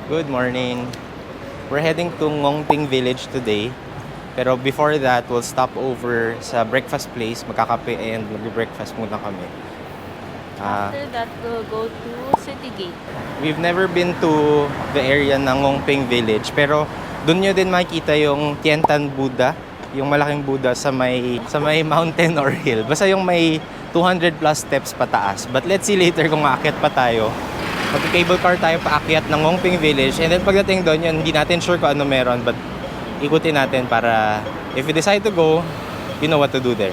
Good morning. We're heading to Ngongping Village today. Pero before that, we'll stop over sa breakfast place, magkakape and mag-breakfast muna kami. After that, we'll go to City Gate. We've never been to the area ng Ngongping Village, pero doon nyo din makikita yung Tiantan Buddha, yung malaking Buddha sa may mountain or hill. Basta yung may 200 plus steps pataas. But let's see later kung maakyat pa tayo. Mag-cable car tayo paakyat ng Ngongping Village, and then pagdating doon, yun, hindi natin sure kung ano meron, but ikutin natin para if we decide to go, you know what to do there.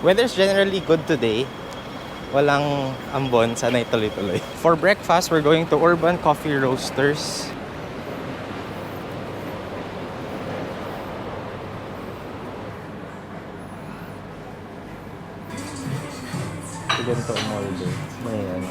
Weather's generally good today. Walang ambon, sana ituloy-tuloy. For breakfast, we're going to Urban Coffee Roasters. Ganito molde. May ano.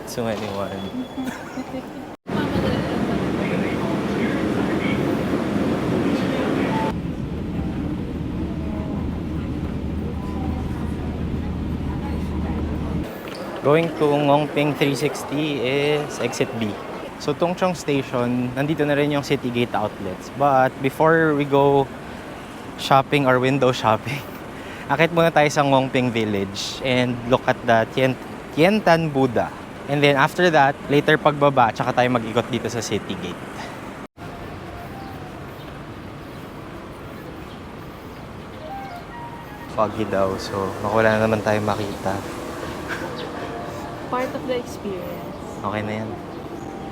So anyone. Going to Ngongping 360 is exit B. So Tongchong Station, nandito na rin yung City Gate outlets. But before we go shopping or window shopping, akit muna tayo sa Ngongping Village and look at the Tiantan Buddha. And then after that, later pagbaba, tsaka tayo mag-ikot dito sa City Gate. Foggy daw, so wala na naman tayo makita. Part of the experience. Okay na yan.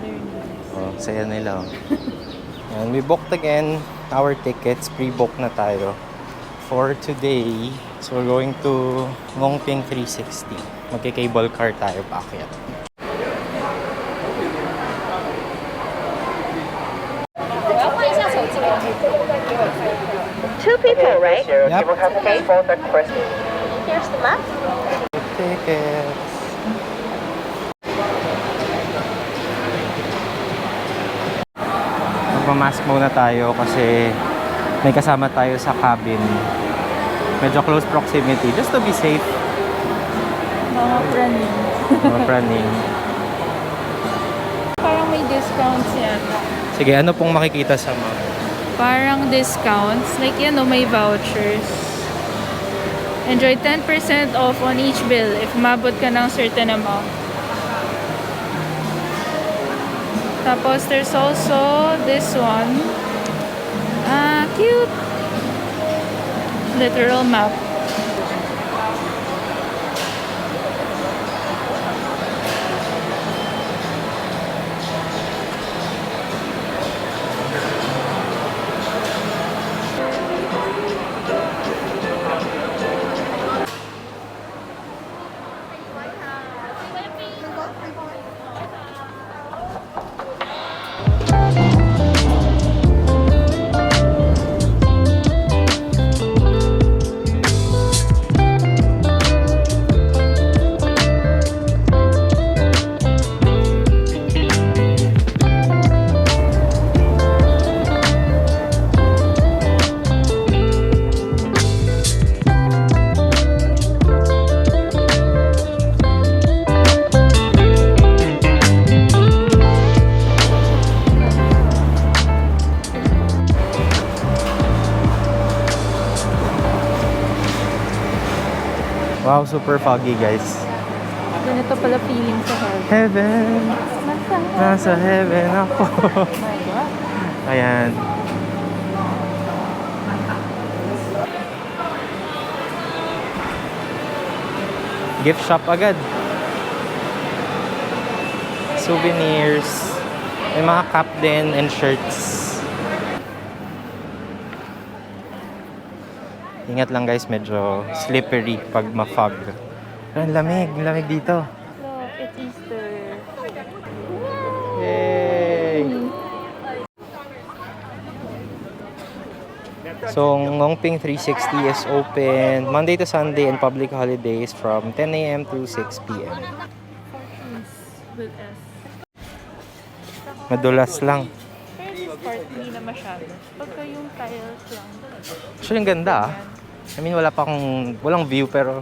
Very nice. Oh, saya nila. And we booked again our tickets. Pre-book na tayo for today. So we're going to Ngongping 360. Magki-cable car tayo paakyat. Two people, right? Yep. You will have to pay both at first. Here's the map. Tickets. Magmamask muna tayo kasi may kasama tayo sa cabin. Medyo close proximity just to be safe. Mga praning. Mga praning. Parang may discounts yata. Sige, ano pong makikita sa map? Parang discounts. Like yan, may vouchers. Enjoy 10% off on each bill if mabot ka ng certain amount. Tapos there's also this one. Cute. Literal map. Wow, super foggy guys. Ganito pala feeling sa heaven. Heaven! Nasa heaven ako. Oh my God. Ayan. Gift shop agad. Souvenirs. May mga cap din and shirts. Ingat lang guys, medyo slippery pag ma-fog. Ang lamig dito. Look, it's Easter. Yay! So, Ngongping 360 is open Monday to Sunday and public holidays from 10 a.m. to 6 p.m. With S. Madulas lang. Pero this part, hindi na masyado. Pagka yung tiles lang. Actually, ang ganda ah. I mean, walang view pero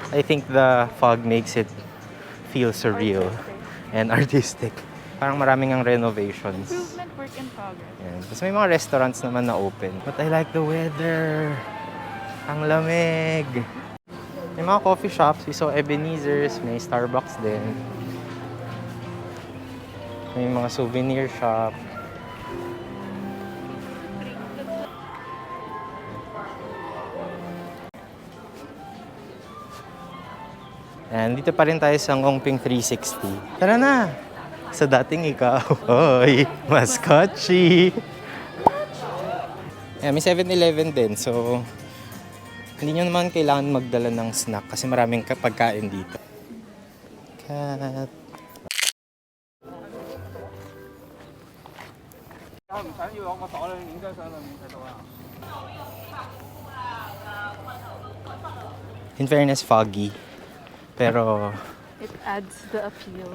I think the fog makes it feel surreal and artistic. Parang maraming ang renovations. Improvement work in progress. Yan. Tapos may mga restaurants naman na open. But I like the weather. Ang lamig. May mga coffee shops. We saw Ebenezer's. May Starbucks din. May mga souvenir shop. And dito pa rin tayo sa Ngongping 360. Tara na! Sa dating ikaw. Hoy! Maskochi! Yeah, may 7-Eleven din. So, hindi nyo naman kailangan magdala ng snack kasi maraming pagkain dito. Cat. In fairness, foggy. Pero It adds the appeal.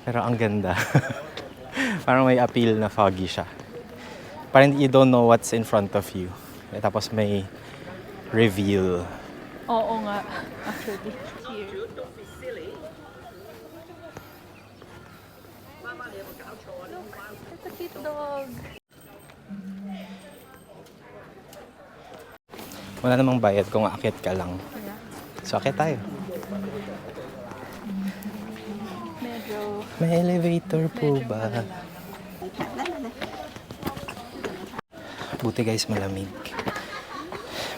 ang ganda. Parang may appeal na foggy siya. Parang you don't know what's in front of you. Tapos may reveal. Oo nga, actually. Here. Look, it's a cute dog. Wala namang bayad kung aakyat ka lang. Yeah. So, aakyat tayo. Medyo May elevator po ba? Buti guys, malamig.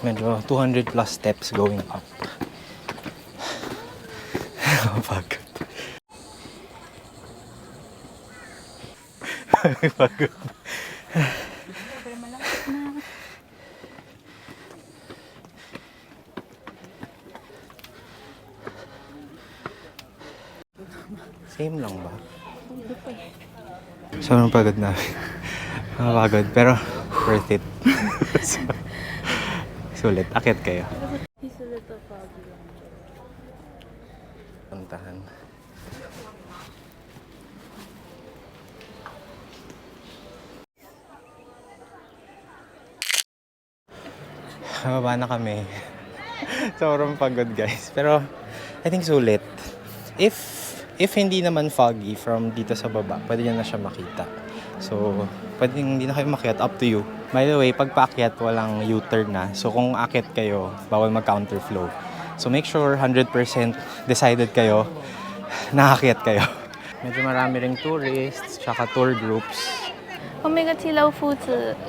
Medyo 200 plus steps going up. Pagod. Pagod. Same lang ba? Sobrang pagod na. Pagod, pero worth it. Sulit. Akit kayo. He's a little foggy. Puntahan. Baba na kami. Sobrang pagod guys. Pero I think sulit. If hindi naman foggy from dito sa baba, pwede nyo na siya makita. So, pwede hindi na kayo makiat, up to you. By the way, pag paakyat, walang U-turn na. So, kung akyat kayo, bawal mag-counterflow. So, make sure 100% decided kayo, nakakyat kayo. Medyo marami ring tourists, tsaka tour groups. Oh my god, si Lao Fu,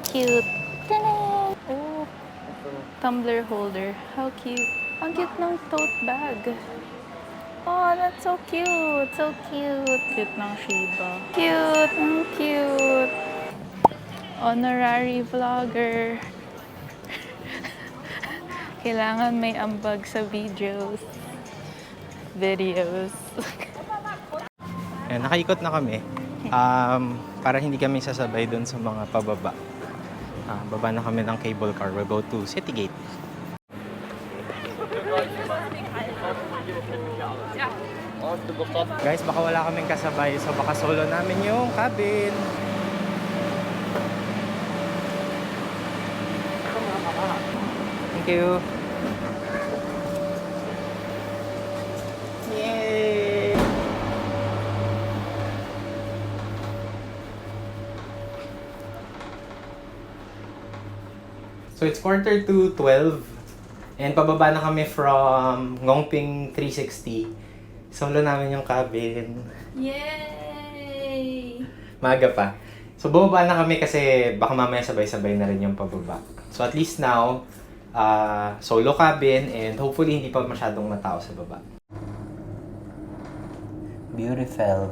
cute. Ta-da! Oh, tumbler holder. How cute. Ang cute ng tote bag. Oh, that's so cute. So cute. Cute ng Shiba. Cute. Ang cute. Honorary vlogger. Kailangan may ambag sa videos. Ayan, nakaikot na kami. Para hindi kami sasabay dun sa mga pababa. Baba na kami ng cable car. We'll go to City Gate. Guys, baka wala kaming kasabay. So baka solo namin yung cabin. Thank you. Yay! So it's 11:45 and pababa na kami from Ngongping 360. Solo namin yung cabin. Yay! Maaga pa. So bumaba na kami kasi baka mamaya sabay-sabay na rin yung pababa. So at least now, solo cabin and hopefully hindi pa masyadong matao sa baba. Beautiful.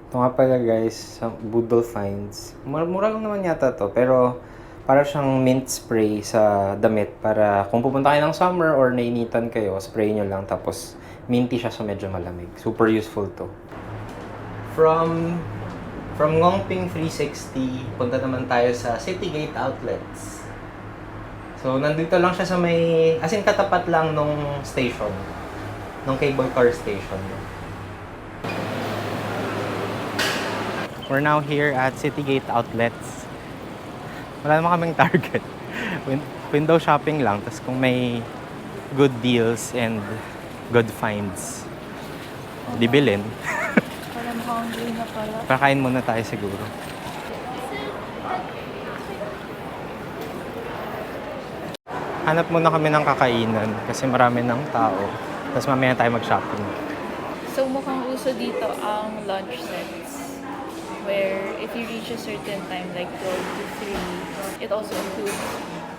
Ito nga pala guys, Boodle Finds. Mura lang naman yata to, pero para siyang mint spray sa damit para kung pupunta kayo ng summer or nainitan kayo, spray nyo lang tapos minty siya so medyo malamig. Super useful to. From Ngongping 360, punta naman tayo sa City Gate Outlets. So nandito lang siya sa may, as in katapat lang nung station. ng cable car station. We're now here at Citygate Outlets. Wala naman kaming target. Window shopping lang. Tapos kung may good deals and good finds, di bilhin. Parang hungry na pala. Pakain muna tayo siguro. Hanap muna kami ng kakainan kasi marami ng tao. Tapos mamaya tayo mag-shopping. So mukhang uso dito ang lunch sets. Where if you reach a certain time, like 12 to 3, it also includes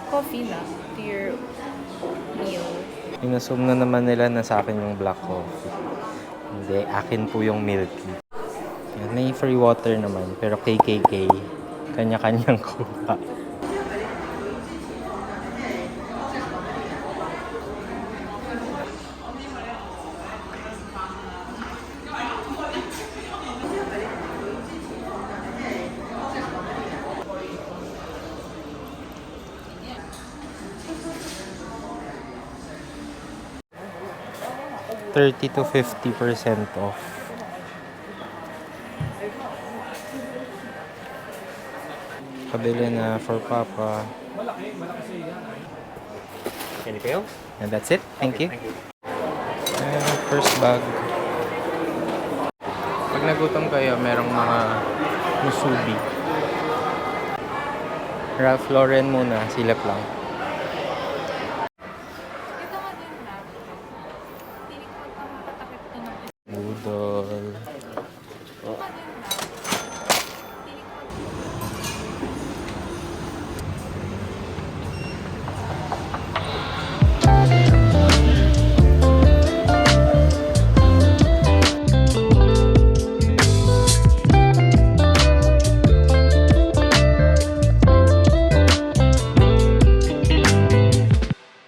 coffee na to your meal. Inassume na naman nila na sa akin yung black coffee. Hindi, akin po yung milk tea. Yan, may free water naman, pero KKK. Kanya-kanyang kuha. $30 to 50% off. Pabili na for Papa. Anything else? And that's it. Thank you. Thank you. And first bag. Pag nagutom kayo, merong mga musubi. Ralph Lauren muna, silip lang.